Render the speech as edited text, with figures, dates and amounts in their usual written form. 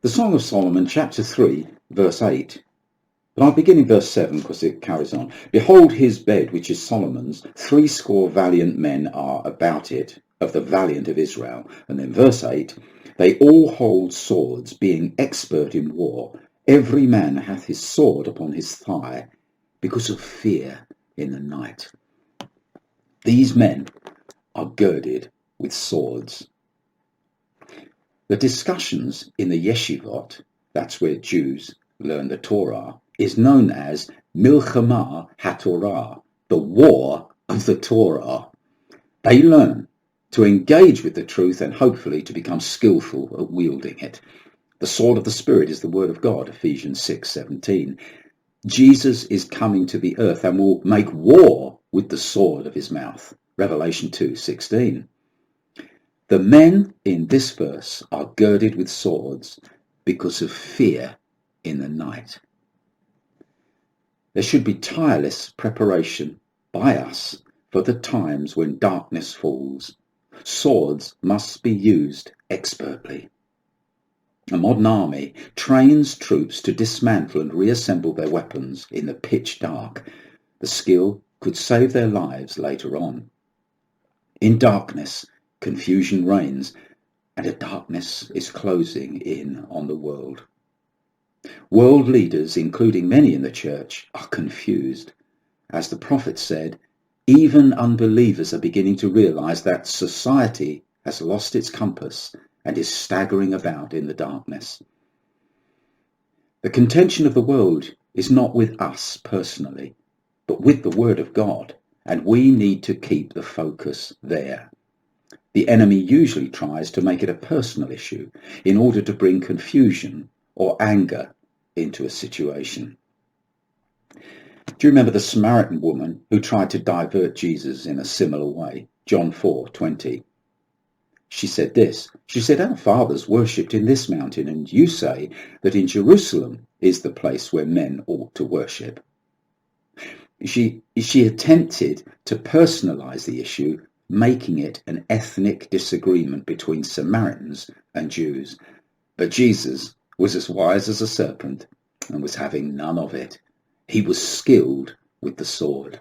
The Song of Solomon, chapter 3, verse 8. But I'll begin in verse 7 because it carries on. Behold his bed, which is Solomon's, 80 valiant men are about it, of the valiant of Israel. And then verse 8, they all hold swords, being expert in war. Every man hath his sword upon his thigh, because of fear in the night. These men are girded with swords. The discussions in the yeshivot, that's where Jews learn the Torah, is known as Milchama HaTorah, the war of the Torah. They learn to engage with the truth and hopefully to become skillful at wielding it. The sword of the Spirit is the word of God, Ephesians 6:17. Jesus is coming to the earth and will make war with the sword of his mouth, Revelation 2:16. The men in this verse are girded with swords because of fear in the night. There should be tireless preparation by us for the times when darkness falls. Swords must be used expertly. A modern army trains troops to dismantle and reassemble their weapons in the pitch dark. The skill could save their lives later on. In darkness, confusion reigns, and a darkness is closing in on the world. World leaders, including many in the church, are confused. As the prophet said, even unbelievers are beginning to realize that society has lost its compass and is staggering about in the darkness. The contention of the world is not with us personally, but with the Word of God, and we need to keep the focus there. The enemy usually tries to make it a personal issue in order to bring confusion or anger into a situation. Do you remember the Samaritan woman who tried to divert Jesus in a similar way? John 4:20. She said this. She said, our fathers worshipped in this mountain, and you say that in Jerusalem is the place where men ought to worship. She attempted to personalize the issue, making it an ethnic disagreement between Samaritans and Jews. But Jesus was as wise as a serpent and was having none of it. He was skilled with the sword.